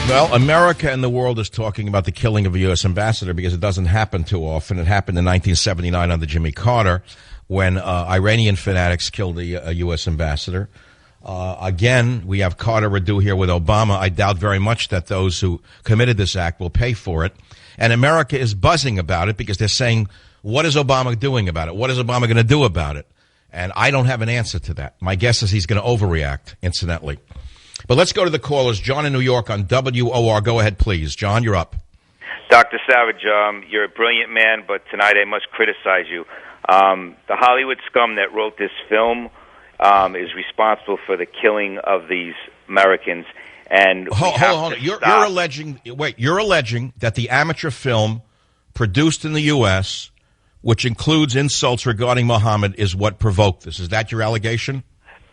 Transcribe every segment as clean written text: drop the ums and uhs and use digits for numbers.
Well, America and the world is talking about the killing of a U.S. ambassador because it doesn't happen too often. It happened in 1979 under Jimmy Carter when Iranian fanatics killed a U.S. ambassador. Again, we have Carter redo here with Obama. I doubt very much that those who committed this act will pay for it. And America is buzzing about it because they're saying, what is Obama doing about it? What is Obama going to do about it? And I don't have an answer to that. My guess is he's going to overreact, incidentally. But let's go to the callers. John in New York on WOR. Go ahead, please. John, you're up. Dr. Savage, you're a brilliant man, but tonight I must criticize you. The Hollywood scum that wrote this film is responsible for the killing of these Americans. And hold on. You're alleging that the amateur film produced in the U.S., which includes insults regarding Muhammad, is what provoked this. Is that your allegation?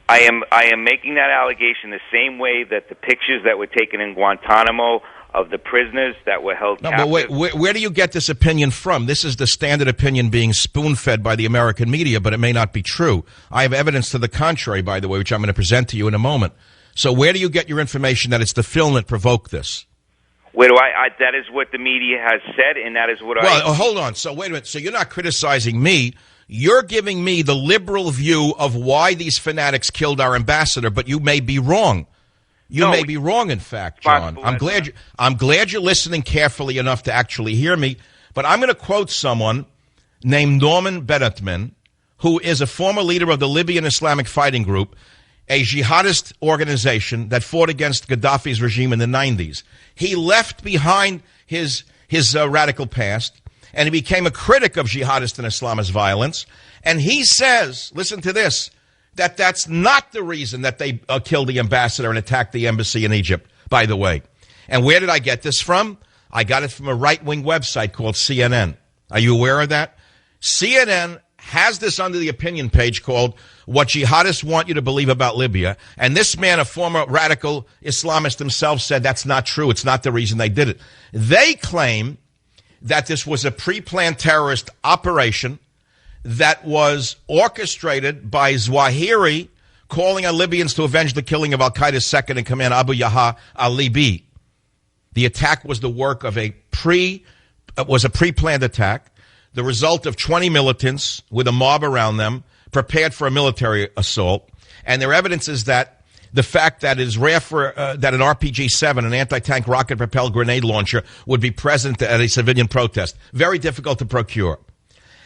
I am making that allegation the same way that the pictures that were taken in Guantanamo of the prisoners that were held captive. But where do you get this opinion from? This is the standard opinion being spoon-fed by the American media, but it may not be true. I have evidence to the contrary, by the way, which I'm going to present to you in a moment. So where do you get your information that it's the film that provoked this? Where do I that is what the media has said, and that is what hold on. So wait a minute. So you're not criticizing me. You're giving me the liberal view of why these fanatics killed our ambassador, but you may be wrong. You may be wrong, in fact, John. I'm glad you're listening carefully enough to actually hear me. But I'm going to quote someone named Norman Benatman, who is a former leader of the Libyan Islamic Fighting Group, a jihadist organization that fought against Gaddafi's regime in the 90s. He left behind his radical past, and he became a critic of jihadist and Islamist violence. And he says, listen to this, that that's not the reason that they killed the ambassador and attacked the embassy in Egypt, by the way. And where did I get this from? I got it from a right-wing website called CNN. Are you aware of that? CNN has this under the opinion page called What Jihadists Want You to Believe About Libya. And this man, a former radical Islamist himself, said that's not true. It's not the reason they did it. They claim that this was a pre-planned terrorist operation that was orchestrated by Zawahiri calling on Libyans to avenge the killing of al-Qaeda's second-in-command, Abu Yahya al-Libi. The attack was the work of a pre-planned attack, the result of 20 militants with a mob around them, prepared for a military assault. And their evidence is that the fact that it is rare for that an RPG-7, an anti-tank rocket-propelled grenade launcher, would be present at a civilian protest. Very difficult to procure.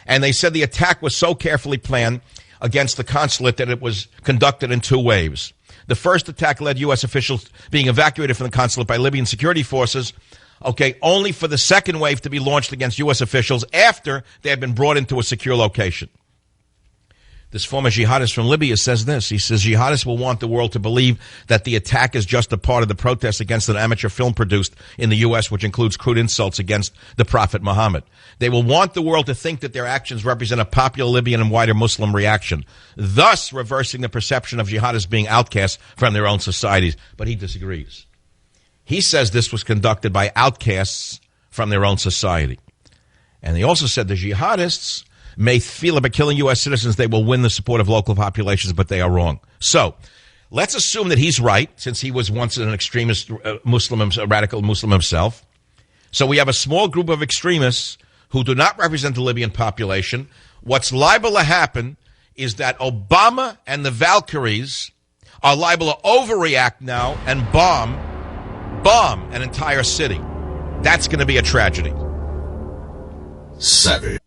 And they said the attack was so carefully planned against the consulate that it was conducted in two waves. The first attack led U.S. officials being evacuated from the consulate by Libyan security forces, only for the second wave to be launched against U.S. officials after they had been brought into a secure location. This former jihadist from Libya says this. He says jihadists will want the world to believe that the attack is just a part of the protest against an amateur film produced in the U.S., which includes crude insults against the Prophet Muhammad. They will want the world to think that their actions represent a popular Libyan and wider Muslim reaction, thus reversing the perception of jihadists being outcasts from their own societies. But he disagrees. He says this was conducted by outcasts from their own society. And he also said the jihadists may feel about killing U.S. citizens they will win the support of local populations, but they are wrong. So let's assume that he's right, since he was once an extremist Muslim, a radical Muslim himself. So we have a small group of extremists who do not represent the Libyan population. What's liable to happen is that Obama and the Valkyries are liable to overreact now and bomb an entire city. That's going to be a tragedy. Savage.